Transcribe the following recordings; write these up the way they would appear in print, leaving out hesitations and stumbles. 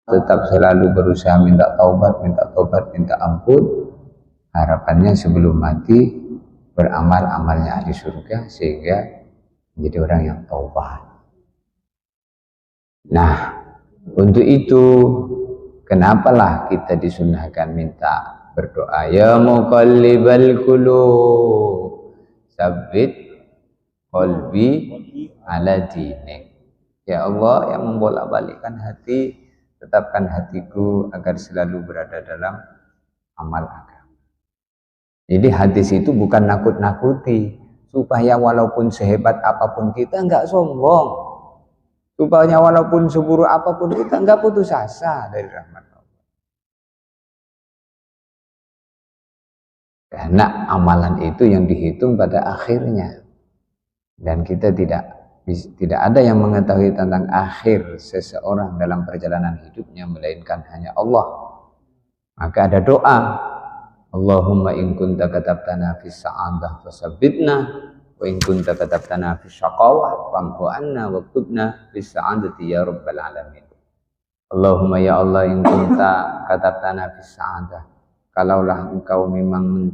tetap selalu berusaha minta taubat, minta ampun. Harapannya sebelum mati beramal amalnya ahli surga sehingga menjadi orang yang taubat. Nah, untuk itu kenapalah kita disunahkan minta berdoa, ya muqallibal qulub tsabbit qalbi ala dinik. Ya Allah yang membolak-balikkan hati, tetapkan hatiku agar selalu berada dalam amal agama. Jadi hadis itu bukan nakut-nakuti, supaya walaupun sehebat apapun kita enggak sombong, supaya walaupun seburuk apapun kita enggak putus asa dari rahmat Allah. Karena amalan itu yang dihitung pada akhirnya, dan kita tidak ada yang mengetahui tentang akhir seseorang dalam perjalanan hidupnya melainkan hanya Allah. Maka ada doa, Allahumma in kunta katabtana fis sa'adah fasabbitna wa in kunta katabtana fis syaqawah famhu anna waktubna fis sa'adati ya rabbal alamin. Allahumma ya Allah in kunta katabtana fis sa'adah, kalaulah engkau memang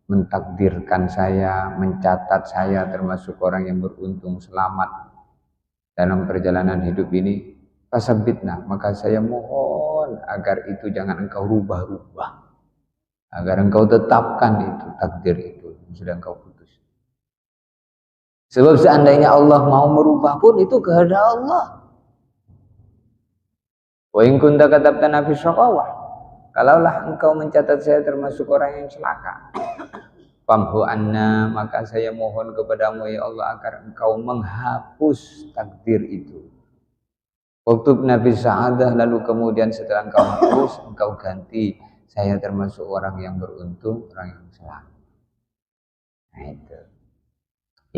mentakdirkan saya, mencatat saya termasuk orang yang beruntung selamat dalam perjalanan hidup ini, fasabbitna, maka saya mohon agar itu jangan engkau rubah-rubah, agar engkau tetapkan itu takdir itu yang sudah engkau putus. Sebab seandainya Allah mau merubah pun itu kehendak Allah. Wa in kunta katabtana fi syaqawah, kalaulah engkau mencatat saya termasuk orang yang celaka, famhu anna, maka saya mohon kepadamu ya Allah agar engkau menghapus takdir itu. Waktu Nabi Sa'adah, lalu kemudian setelah engkau hapus, engkau ganti saya termasuk orang yang beruntung, orang yang selamat. Nah itu,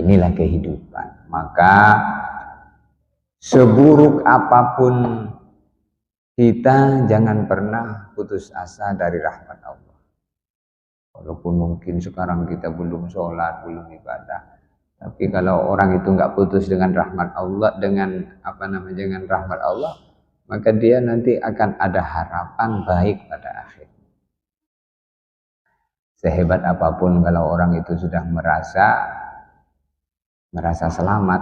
inilah kehidupan. Maka seburuk apapun kita, jangan pernah putus asa dari rahmat Allah. Walaupun mungkin sekarang kita belum sholat, belum ibadah, tapi kalau orang itu nggak putus dengan rahmat Allah, dengan rahmat Allah, maka dia nanti akan ada harapan baik pada akhir. Sehebat apapun kalau orang itu sudah merasa selamat,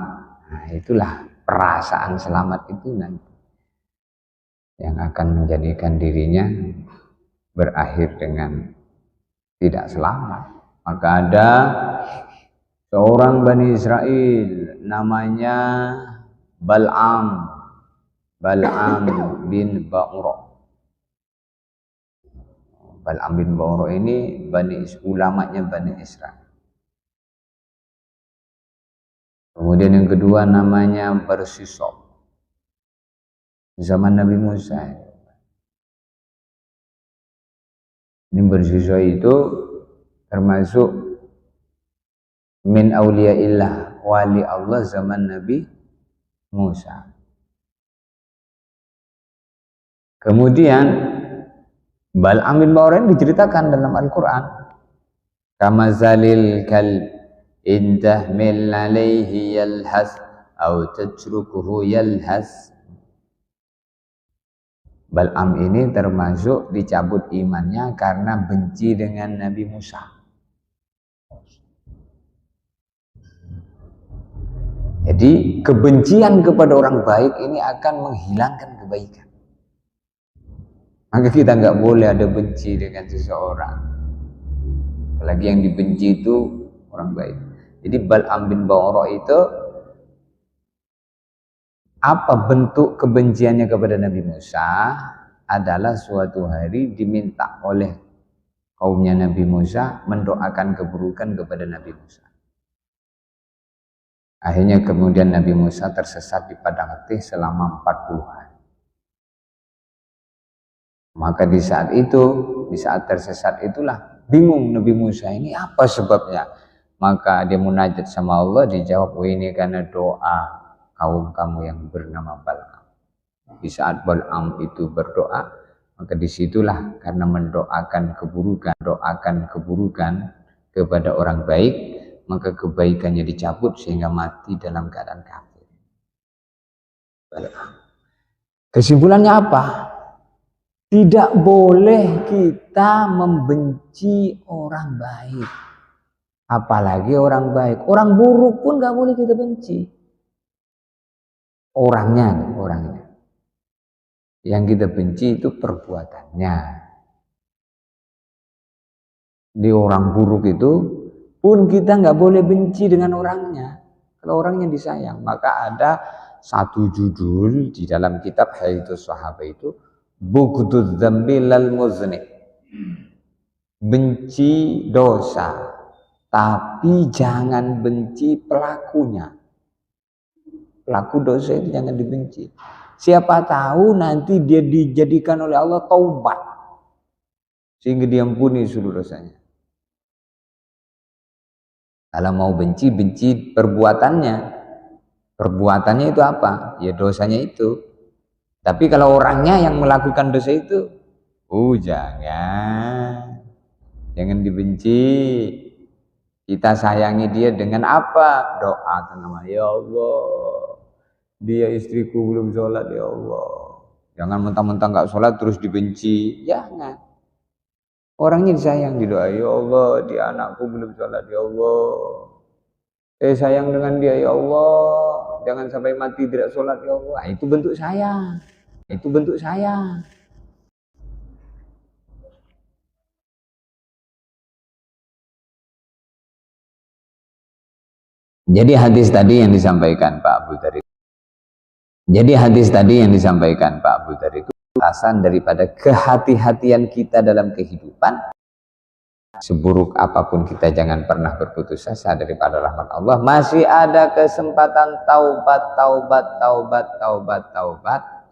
nah itulah perasaan selamat itu nanti yang akan menjadikan dirinya berakhir dengan tidak selamat. Maka ada seorang Bani Israel namanya Bal'am bin Ba'ura. Bal'am bin Ba'ura ini ulamanya Bani Israel. Kemudian yang kedua namanya Barsisok, zaman Nabi Musa. Ini Barsisok itu termasuk min auliyaillah, wali Allah zaman Nabi Musa. Kemudian Bal'am bin Ba'ura diceritakan dalam Al-Quran, kama zalil kalb in tahmil alaihi yalhas aw tatrukuhu yalhas. Bal'am ini termasuk dicabut imannya karena benci dengan Nabi Musa. Jadi kebencian kepada orang baik ini akan menghilangkan kebaikan. Maka kita nggak boleh ada benci dengan seseorang, apalagi yang dibenci itu orang baik. Jadi Bal'am bin Ba'ura itu, apa bentuk kebenciannya kepada Nabi Musa adalah suatu hari diminta oleh kaumnya Nabi Musa mendoakan keburukan kepada Nabi Musa. Akhirnya kemudian Nabi Musa tersesat di padang teh selama 40 hari. Maka di saat tersesat itulah bingung Nabi Musa, ini apa sebabnya? Maka dia munajat sama Allah, dijawab, ini karena doa kaum kamu yang bernama Bal'am. Di saat Bal'am itu berdoa, maka disitulah karena mendoakan keburukan kepada orang baik, maka kebaikannya dicabut sehingga mati dalam keadaan kafir. Kesimpulannya apa? Tidak boleh kita membenci orang baik. Apalagi orang baik. Orang buruk pun gak boleh kita benci. Orangnya. Yang kita benci itu perbuatannya. Di orang buruk itu pun kita nggak boleh benci dengan orangnya. Kalau orangnya disayang, maka ada satu judul di dalam kitab Hadits Sahabah itu Bughdud dzambi lal muznib. Benci dosa, tapi jangan benci pelakunya. Pelaku dosa itu jangan dibenci. Siapa tahu nanti dia dijadikan oleh Allah taubat sehingga diampuni seluruh dosanya. Kalau mau benci, benci perbuatannya. Perbuatannya itu apa? Ya dosanya itu. Tapi kalau orangnya yang melakukan dosa itu, jangan. Jangan dibenci. Kita sayangi dia dengan apa? Doa nama, ya Allah, dia istriku belum sholat, ya Allah. Jangan mentang-mentang gak sholat terus dibenci. Jangan. Orangnya disayang, didoa, ya Allah, dia anakku belum sholat, ya Allah. Sayang dengan dia, ya Allah. Jangan sampai mati tidak sholat, ya Allah. Itu bentuk sayang. Itu bentuk sayang. Jadi hadis tadi yang disampaikan Pak Abu Dhar itu. Jadi hadis tadi yang disampaikan Pak Abu Dhar itu alasan daripada kehati-hatian kita dalam kehidupan. Seburuk apapun kita jangan pernah berputus asa daripada rahmat Allah. Masih ada kesempatan taubat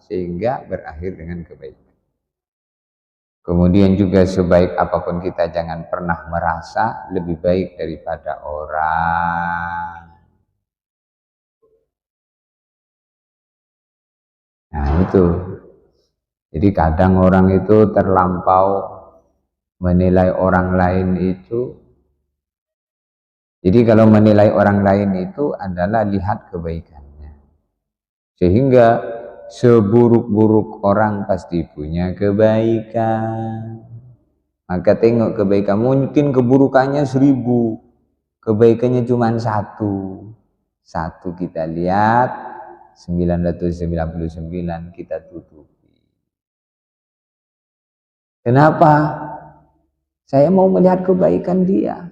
sehingga berakhir dengan kebaikan. Kemudian juga sebaik apapun kita jangan pernah merasa lebih baik daripada orang. Nah itu. Jadi kadang orang itu terlampau menilai orang lain itu. Jadi kalau menilai orang lain itu adalah lihat kebaikannya. Sehingga seburuk-buruk orang pasti punya kebaikan. Maka tengok kebaikan, mungkin keburukannya 1000, kebaikannya cuma 1. Satu kita lihat, 999 kita tutupi. Kenapa? Saya mau melihat kebaikan dia.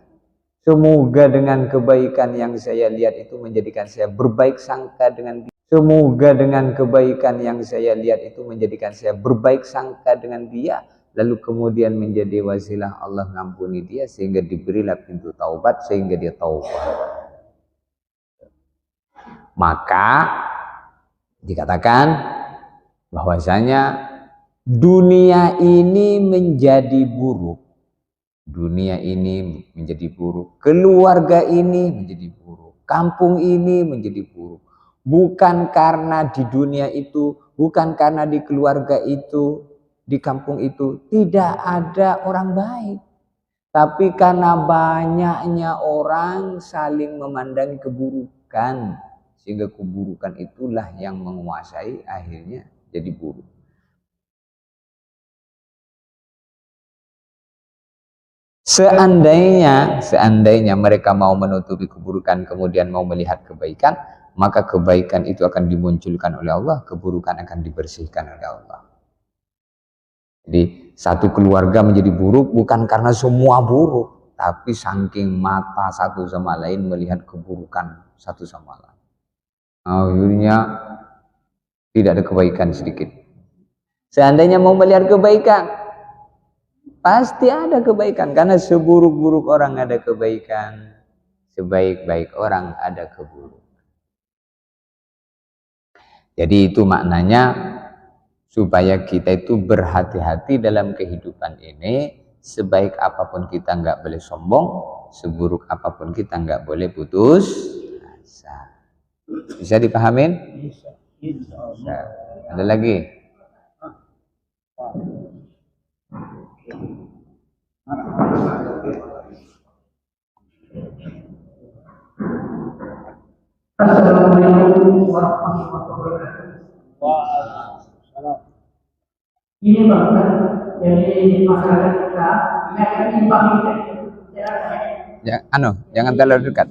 Semoga dengan kebaikan yang saya lihat itu menjadikan saya berbaik sangka dengan dia. Semoga dengan kebaikan yang saya lihat itu menjadikan saya berbaik sangka dengan dia. Lalu kemudian menjadi wasilah Allah mengampuni dia sehingga diberilah pintu taubat sehingga dia taubat. Maka dikatakan bahwasanya dunia ini menjadi buruk. Dunia ini menjadi buruk, keluarga ini menjadi buruk, kampung ini menjadi buruk. Bukan karena di dunia itu, bukan karena di keluarga itu, di kampung itu tidak ada orang baik. Tapi karena banyaknya orang saling memandang keburukan, sehingga keburukan itulah yang menguasai, akhirnya jadi buruk. Seandainya mereka mau menutupi keburukan kemudian mau melihat kebaikan, maka kebaikan itu akan dimunculkan oleh Allah, keburukan akan dibersihkan oleh Allah. Jadi satu keluarga menjadi buruk bukan karena semua buruk, tapi saking mata satu sama lain melihat keburukan satu sama lain. Akhirnya tidak ada kebaikan sedikit. Seandainya mau melihat kebaikan, pasti ada kebaikan, karena seburuk-buruk orang ada kebaikan, sebaik-baik orang ada keburukan. Jadi itu maknanya supaya kita itu berhati-hati dalam kehidupan ini. Sebaik apapun kita nggak boleh sombong, seburuk apapun kita nggak boleh putus asa. Bisa dipahamin? Bisa. Ada lagi? Assalamualaikum warahmatullahi wabarakatuh. Ini bahkan jadi masyarakat kita ini akan imbang kita. Ya, jangan terlalu dekat.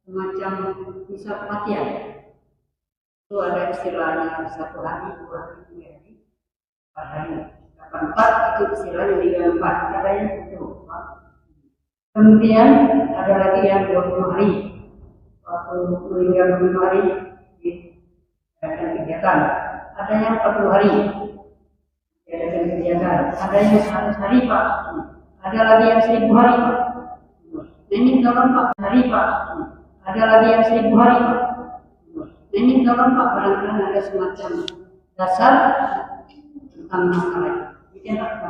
Semacam bisa kematian. Itu ada istilahnya 1 hari, 2 hari, 3 hari, 4 hari. 4 itu istilahnya 34, ada yang itu. Kemudian ada lagi yang 20 hari. Waktu meninggal 20 hari diadakan kegiatan. Ada yang 40 hari diadakan kegiatan. Ada yang 100 hari Pak. Ada lagi yang 1000 hari Pak. Ini tolong Pak, hari Pak. Ada lagi yang 1000 hari Pak. Ini tolong Pak, barangkali ada semacam dasar tentang masalah. Bikin apa?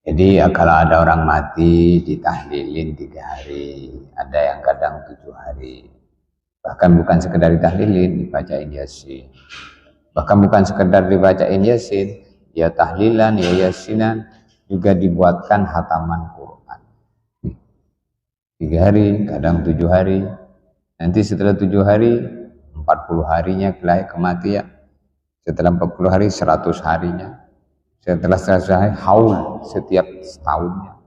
Jadi kalau ada orang mati ditahlilin 3 hari, ada yang kadang 7 hari. Bahkan bukan sekedar ditahlilin, dibacain Yasin. Bahkan bukan sekedar dibacain Yasin, ya tahlilan, ya Yasinan, juga dibuatkan hataman Quran. 3 hari, kadang 7 hari. Nanti setelah 7 hari, 40 harinya kematian. Setelah 40 hari, 100 harinya. Setelah 100 hari, haul setiap setahunnya.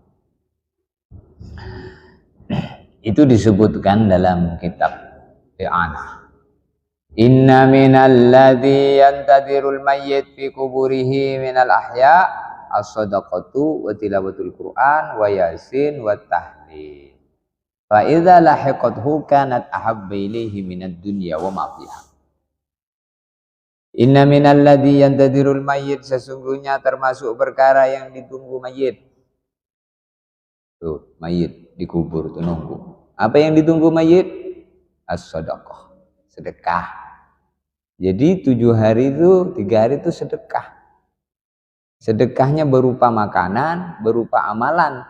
Itu disebutkan dalam kitab I'anah. Inna minal ladzi yantadirul mayyit fi kuburihi minal ahya as-sadaqatu wa tilawatul Qur'an wa yasin wa tahlil. Fa idza lahiqathu kanat ahabba ilaihi minad dunya wa ma fiha. Inna minal ladzi yantadirul mayyit, sesungguhnya termasuk perkara yang ditunggu mayit. Tuh, mayit dikubur tuh nunggu. Apa yang ditunggu mayit? As-sadaqah, sedekah. Jadi 7 hari itu, 3 hari itu sedekah. Sedekahnya berupa makanan, berupa amalan.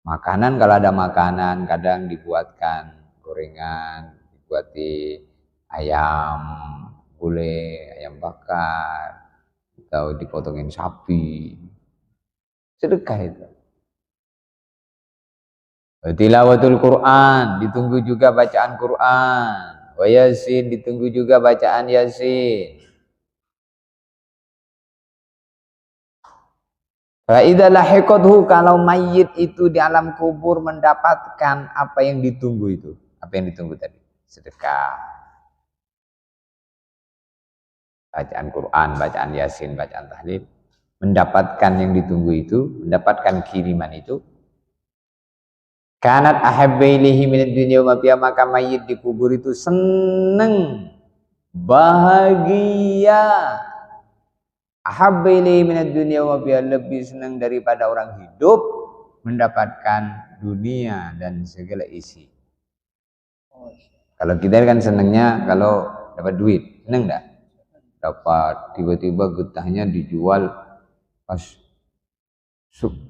Makanan, kalau ada makanan, kadang dibuatkan gorengan, dibuati ayam gulai, ayam bakar, atau dipotongin sapi. Sedekah itu. Tilawatul Quran, ditunggu juga bacaan Quran. Wa Yasin, ditunggu juga bacaan Yasin. Fa idza lahiqathu, kalau mayit itu di alam kubur mendapatkan apa yang ditunggu itu. Apa yang ditunggu tadi? Sedekah. Bacaan Quran, bacaan Yasin, bacaan tahlil. Mendapatkan yang ditunggu itu, mendapatkan kiriman itu. Kanat ahabba ilaihi minad dunya wa ma fiha, maka mayit di kubur itu senang, bahagia. Ahabba ilaihi minad dunya wa ma fiha, lebih senang daripada orang hidup mendapatkan dunia dan segala isi. Kalau kita kan senangnya kalau dapat duit, senang enggak? Dapat tiba-tiba getahnya dijual pas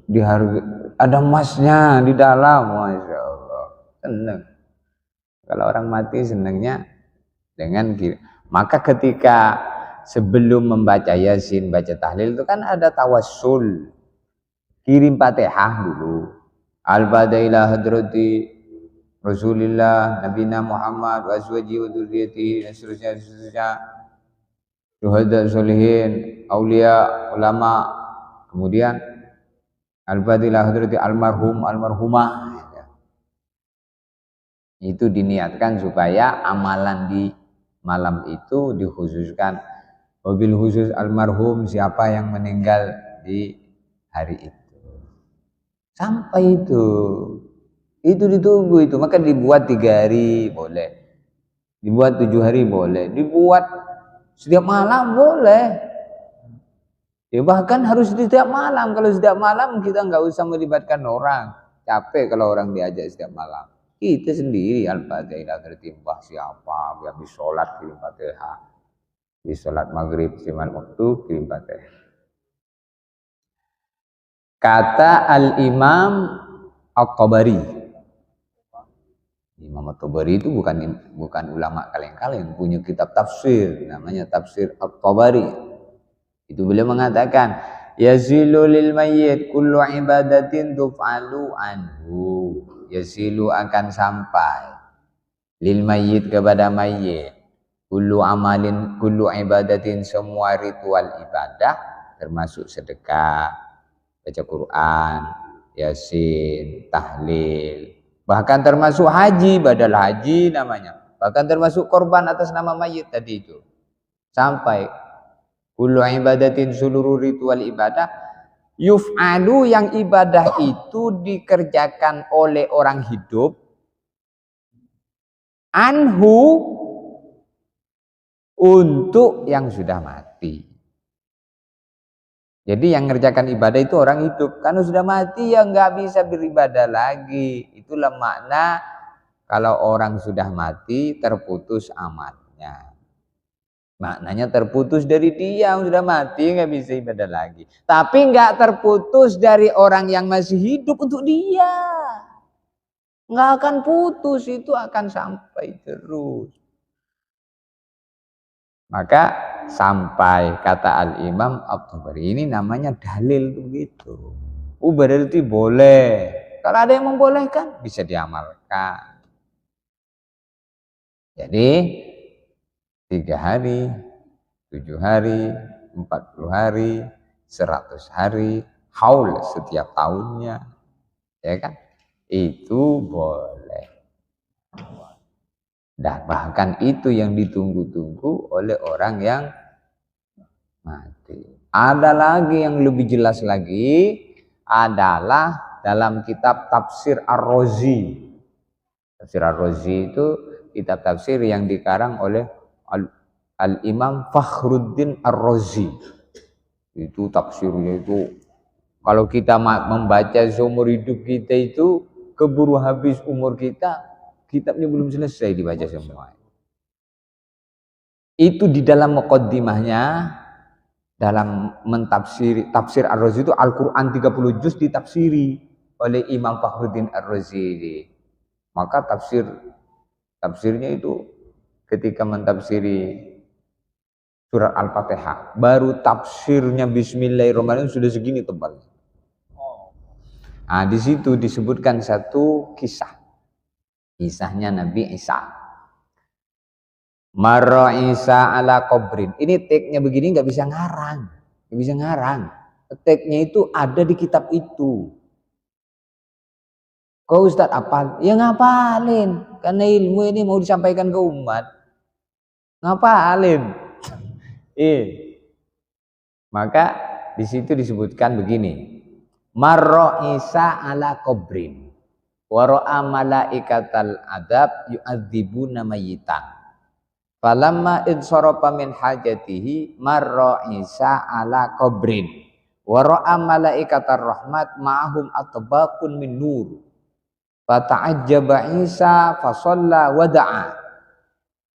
di harga, ada emasnya di dalam, Masya Allah, senang. Kalau orang mati senangnya dengan maka ketika sebelum membaca Yasin, baca tahlil itu kan ada tawassul, kirim Fatihah dulu, al-Fatihah ila hadrati Rasulillah Nabina Muhammad wa azwaji wa dzurriyyatihi dan seterusnya, syuhada sholihin, aulia, ulama, kemudian al-Fatihah hadrati almarhum, almarhumah. Itu diniatkan supaya amalan di malam itu dikhususkan, wabil khusus almarhum, siapa yang meninggal di hari itu. Sampai itu ditunggu itu, maka dibuat 3 hari boleh, dibuat 7 hari boleh, dibuat setiap malam boleh. Ya bahkan harus setiap malam. Kalau setiap malam kita nggak usah melibatkan orang. Capek kalau orang diajak setiap malam. Kita sendiri al-Fatihah tertimbah siapa, habis sholat kirim Fatihah, di sholat maghrib siman waktu kirim Fatihah. Kata al-Imam At-Tabari. Imam At-Tabari itu bukan ulama kaleng-kaleng, punya kitab tafsir namanya Tafsir At-Tabari. Itu beliau mengatakan, yazilu lil mayyit kullu ibadatin tuf'alu anhu. yasilu akan sampai lil mayyit kepada mayyit kullu amalin kullu ibadatin semua ritual ibadah termasuk sedekah, baca Quran, yasin, tahlil, bahkan termasuk haji, badal haji namanya, bahkan termasuk korban atas nama mayit tadi itu, sampai kullu ibadatin seluruh ritual ibadah yuf'alu yang ibadah itu dikerjakan oleh orang hidup anhu untuk yang sudah mati. Jadi yang ngerjakan ibadah itu orang hidup. Karena sudah mati ya nggak bisa beribadah lagi. Itulah makna kalau orang sudah mati terputus amalnya. Maknanya terputus dari dia yang sudah mati nggak bisa ibadah lagi. Tapi nggak terputus dari orang yang masih hidup untuk dia. Nggak akan putus, itu akan sampai terus. Maka sampai kata Al-Imam At-Tabari ini namanya dalil begitu. Berarti boleh. Kalau ada yang membolehkan bisa diamalkan. Jadi 3 hari, 7 hari, 40 hari, 100 hari, haul setiap tahunnya. Ya kan? Itu boleh. Dan bahkan itu yang ditunggu-tunggu oleh orang yang mati. Ada lagi yang lebih jelas lagi adalah dalam kitab Tafsir Ar-Razi. Tafsir Ar-Razi itu kitab tafsir yang dikarang oleh Al-Imam Fakhruddin Ar-Razi. Itu tafsirnya itu kalau kita membaca seumur hidup kita itu keburu habis umur kita, kitabnya belum selesai dibaca semua. Itu di dalam muqaddimahnya, dalam mentafsiri tafsir Ar-Razi itu Al-Quran 30 juz ditafsiri oleh Imam Fakhruddin Ar-Razi. Maka tafsirnya itu ketika mentafsiri surat Al-Fatihah, baru tafsirnya Bismillahirrahmanirrahim sudah segini tebal. Nah, di situ disebutkan satu kisah. Kisahnya Nabi Isa. Marra Isa ala qabrin. Ini tag-nya begini nggak bisa ngarang. Nggak bisa ngarang. Tag-nya itu ada di kitab itu. Kau Ustadz apal? Ya ngapalin. Karena ilmu ini mau disampaikan ke umat. Ngapalin. Maka di situ disebutkan begini. Marra Isa ala qabrin. Wa ra'a malaikatal adab yu'adzibuna mayyitan. Falamma idsarafa min hajatihi marra Isa ala qabrin. Wa ra'a malaikatar rahmat ma'ahum atbaqun min nur. Fata'ajjaba Isa fa shalla wa da'a.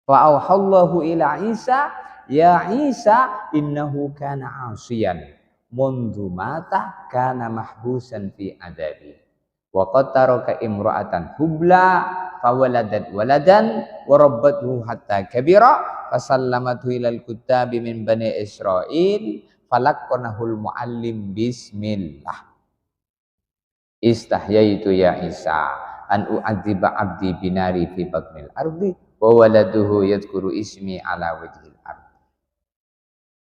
Fa auhallahu ila Isa ya Isa innahu kana 'asiyan. Mundu mata kana mahbusan fi adabi wa qad taraka imra'atan hubla fawaladat waladan wa rabbathu hatta kabira fasallamatu ilal kuttabi min bani Israil falaqqanahul muallim bismillah istahyaitu ya Isa an u'adziba abdi binari fi batnil ardi wa waladuhu yadhkuru ismi ala wajhil ardi.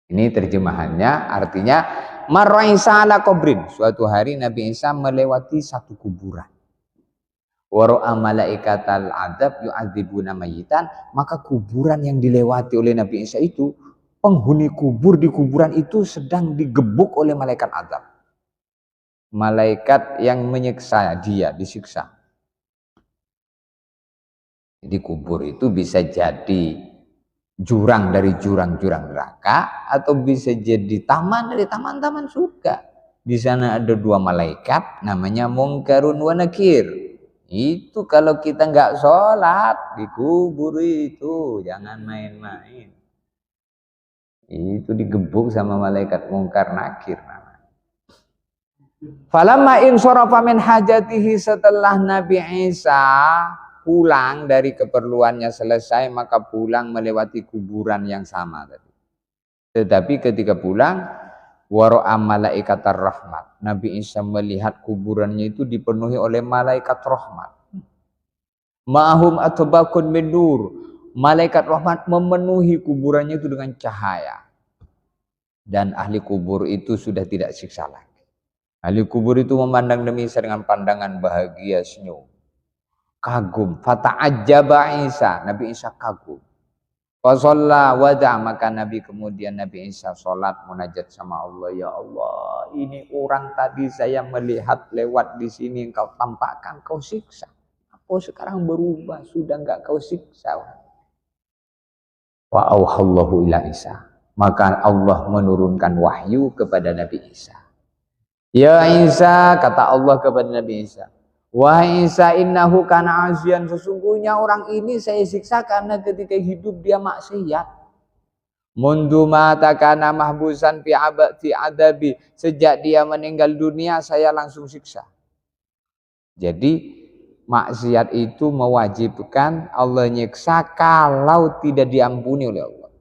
Ini terjemahannya, artinya marra Isa ala qabrin. Suatu hari Nabi Isa melewati satu kuburan. Wa ra'a malaikatal adab yu'adzibuna mayyitan. Maka kuburan yang dilewati oleh Nabi Isa itu, penghuni kubur di kuburan itu sedang digebuk oleh malaikat adab. Malaikat yang menyiksa dia, disiksa. Jadi kubur itu bisa jadi jurang dari jurang-jurang neraka atau bisa jadi taman dari taman-taman surga. Di sana ada 2 malaikat namanya Mungkarun wa Nakir. Itu kalau kita nggak sholat di kubur itu jangan main-main. Itu digebuk sama malaikat Mungkar Nakir namanya. Falamma in sarafa min hajatihi, setelah Nabi Isa pulang dari keperluannya selesai, maka pulang melewati kuburan yang sama tadi. Tetapi ketika pulang, wara'a malaikatar rahmat. Nabi Isa melihat kuburannya itu dipenuhi oleh malaikat rahmat. Ma'hum atbaqun min nur. Malaikat rahmat memenuhi kuburannya itu dengan cahaya. Dan ahli kubur itu sudah tidak siksa lagi. Ahli kubur itu memandang demi Isa dengan pandangan bahagia, senyum. Kagum. Fata'ajjaba Isa. Nabi Isa kagum. Fasalla wada, maka Nabi Isa sholat munajat sama Allah. Ya Allah, ini orang tadi saya melihat lewat di sini, engkau tampakkan, kau siksa. Apa sekarang berubah, sudah enggak kau siksa? Wa auhallahu ila Isa, maka Allah menurunkan wahyu kepada Nabi Isa. Ya Isa, kata Allah kepada Nabi Isa, wahai Isa, innahu kana asiyan, sesungguhnya orang ini saya siksa karena ketika hidup dia maksiat. Mundu mata kana mahbusan fi adabi, sejak dia meninggal dunia saya langsung siksa. Jadi maksiat itu mewajibkan Allah nyiksa kalau tidak diampuni oleh Allah.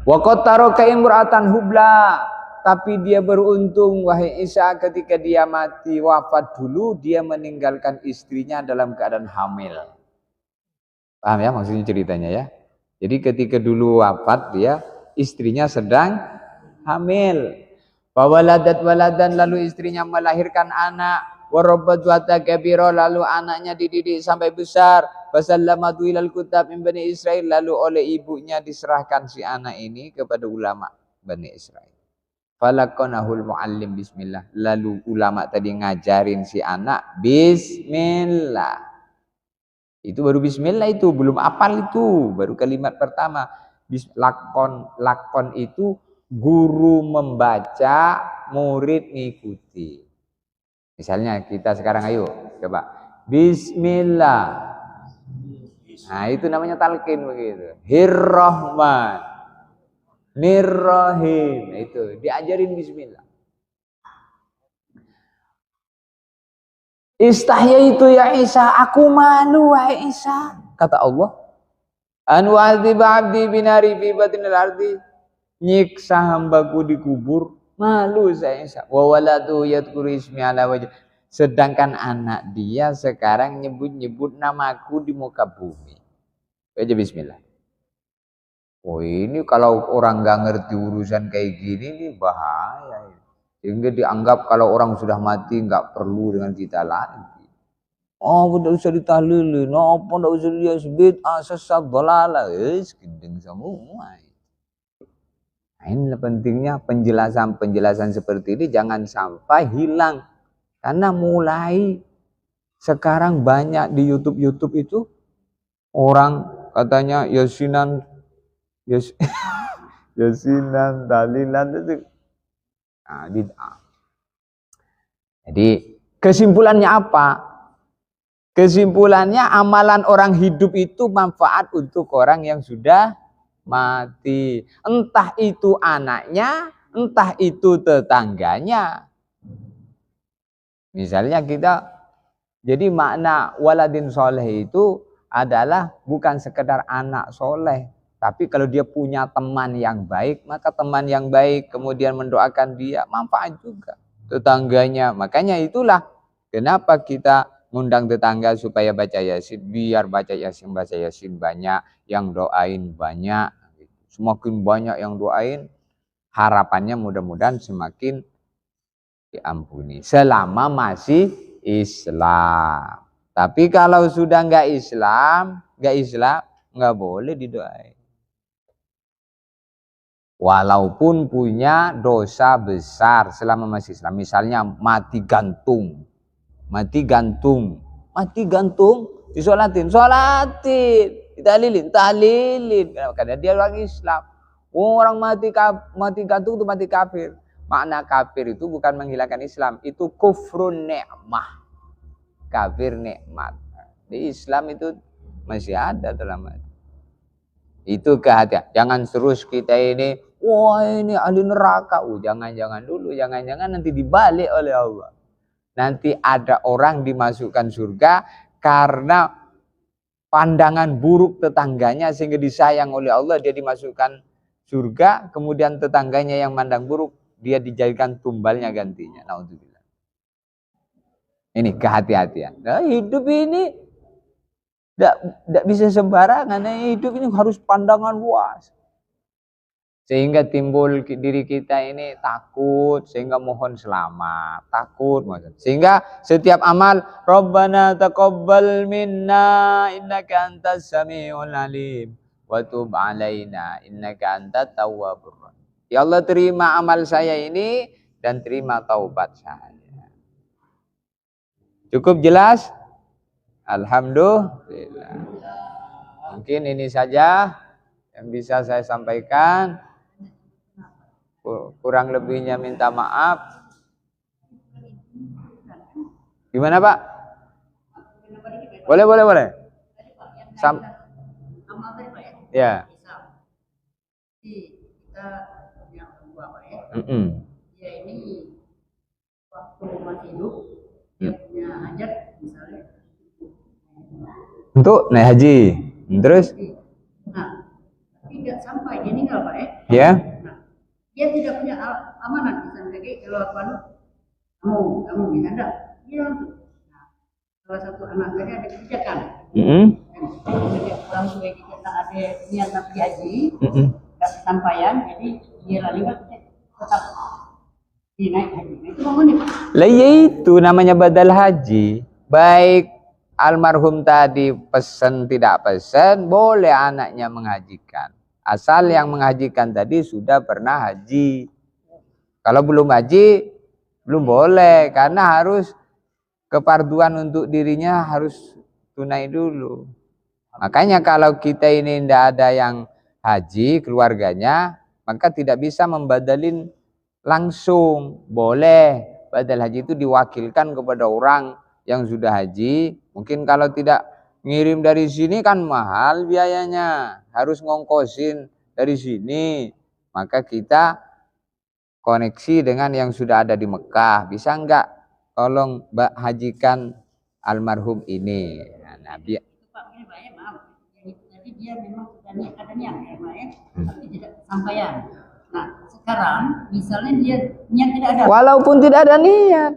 Wa qad taraka imra'atan hubla, tapi dia beruntung wahai Isa ketika dia mati wafat dulu dia meninggalkan istrinya dalam keadaan hamil. Paham ya maksudnya ceritanya ya? Jadi ketika dulu wafat dia istrinya sedang hamil. Wawaladat waladan, lalu istrinya melahirkan anak. Warabbat wata kabira, lalu anaknya dididik sampai besar. Fasallamatu ilal kutab min Bani Israel, lalu oleh ibunya diserahkan si anak ini kepada ulama Bani Israel. Falakonahul muallim bismillah, lalu ulama tadi ngajarin si anak bismillah. Itu baru bismillah, itu belum apal, itu baru kalimat pertama. Lakon itu guru membaca, murid ngikuti. Misalnya kita sekarang ayo coba bismillah. Nah, itu namanya talqin begitu. Hirrahman, Nirrahim. Nah, itu diajarin bismillah. Istahya itu ya Isa, aku malu wahai Isa, kata Allah. An wa'adziba 'abdi binari fi batinil ardi, nyiksa hambaku di kubur, malu saya Isa. Wa waladu yadhkuru ismi ala wajh, sedangkan anak dia sekarang nyebut-nyebut namaku di muka bumi. Baca bismillah. Oh, ini kalau orang nggak ngerti urusan kayak gini nih bahaya. Sehingga dianggap kalau orang sudah mati nggak perlu dengan kita lagi. Oh, tidak usah ditahlilin, apa tidak usah disebut sesat dolala, gendeng semua. Nah, ini pentingnya penjelasan seperti ini jangan sampai hilang. Karena mulai sekarang banyak di YouTube itu orang katanya yasinan, dalilan itu. Nah, jadi kesimpulannya apa? Kesimpulannya amalan orang hidup itu manfaat untuk orang yang sudah mati. Entah itu anaknya, entah itu tetangganya. Misalnya jadi makna waladin soleh itu adalah bukan sekedar anak soleh. Tapi kalau dia punya teman yang baik, maka teman yang baik kemudian mendoakan dia, manfaat juga tetangganya. Makanya itulah kenapa kita ngundang tetangga supaya baca Yasin, biar baca Yasin banyak, yang doain banyak. Semakin banyak yang doain, harapannya mudah-mudahan semakin diampuni selama masih Islam. Tapi kalau sudah nggak Islam, nggak boleh didoain. Walaupun punya dosa besar selama masih Islam. Misalnya mati gantung, disolatin, tahlilin, karena dia orang Islam. Orang mati gantung itu mati kafir. Makna kafir itu bukan menghilangkan Islam, itu kufrun nikmah, kafir nikmat. Di Islam itu masih ada dalam hati. Itu kehati-hatian. Jangan terus kita ini, wah ini ahli neraka. Jangan dulu, jangan nanti dibalik oleh Allah. Nanti ada orang dimasukkan surga karena pandangan buruk tetangganya sehingga disayang oleh Allah, dia dimasukkan surga, kemudian tetangganya yang mandang buruk dia dijadikan tumbalnya gantinya. Naudzubillah. Ini kehati-hatian. Nah, hidup ini tidak bisa sembarangan. Hidup ini harus pandangan luas. Sehingga timbul diri kita ini takut, sehingga mohon selamat, takut. Sehingga setiap amal, Rabbana taqabbal minna innaka antas samiul alim wa tub alaina innaka antat tawwabur rahim. Ya Allah, terima amal saya ini dan terima taubat saya. Cukup jelas? Alhamdulillah. Mungkin ini saja yang bisa saya sampaikan. Kurang lebihnya minta maaf. Gimana Pak? Boleh. Ya. Ya ini waktu masih hidup, dia punya hajat misalnya. Untuk naik haji. Terus? Nah, tidak sampai dia meninggal Pak ya. Ya. Dia tidak punya amanat misalnya kalau kamu bisa enggak dia nah, salah satu anak saya ada kebijakan orang tua kita tak ada niat nak pergi haji tak kesampaian jadi dia lagi tetap dinaik haji itu mau nih Pak lah ya itu namanya badal haji baik almarhum tadi pesan tidak pesan boleh anaknya menghajikan. Asal yang menghajikan tadi sudah pernah haji. Kalau belum haji, belum boleh. Karena harus keparduan untuk dirinya harus tunai dulu. Makanya kalau kita ini tidak ada yang haji, keluarganya, maka tidak bisa membadalin langsung. Boleh. Badal haji itu diwakilkan kepada orang yang sudah haji. Mungkin kalau tidak ngirim dari sini kan mahal biayanya, harus ngongkosin dari sini. Maka kita koneksi dengan yang sudah ada di Mekah. Bisa enggak tolong hajikan almarhum ini? Nah, Pak, ini Pak ya, maaf. Jadi dia memang ada niat ya Pak ya, tapi tidak kesampaian. Nah, sekarang misalnya dia niat tidak ada. Walaupun tidak ada niat.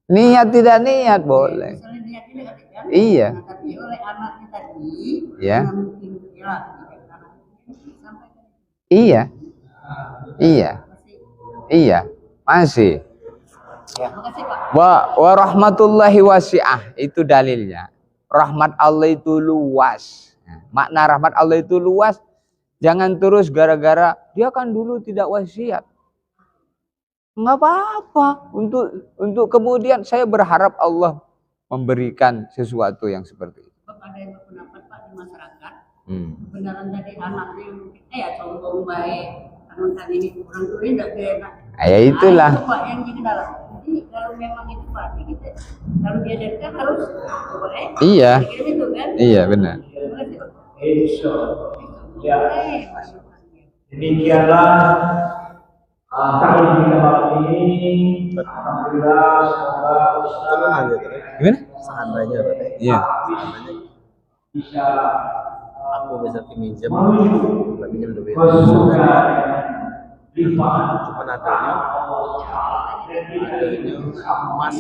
Niat tidak niat boleh. Misalnya niat tidak ada kan? Iya. Nah, tapi oleh anaknya tadi, Ya. mungkin ya, Iya. Iya. Iya. Masih. Ya. Makasih Pak. Wa rahmatullahi wasi'ah itu dalilnya. Rahmat Allah itu luas. Makna rahmat Allah itu luas. Jangan terus gara-gara dia kan dulu tidak wasiat. Enggak apa-apa. Untuk kemudian saya berharap Allah memberikan sesuatu yang seperti itu. Ada yang berpendapat Pak di masyarakat. Kebenaran dari anaknya yang mungkin sombong baik. Kan ini orang tua ini tidak enak. Ya itulah. Itu Pak yang jadi dalam. Jadi kalau memang itu Pak kita kalau dia dekat harus boleh. Iya. Gitu, kan? Iya benar. Ya. Demikianlah taklim kita malam ini. Alhamdulillah semoga Ustaz Gimana? Seandainya berarti. Iya. bisa Aku bisa pinjam duit. rifat Cuman adanya emas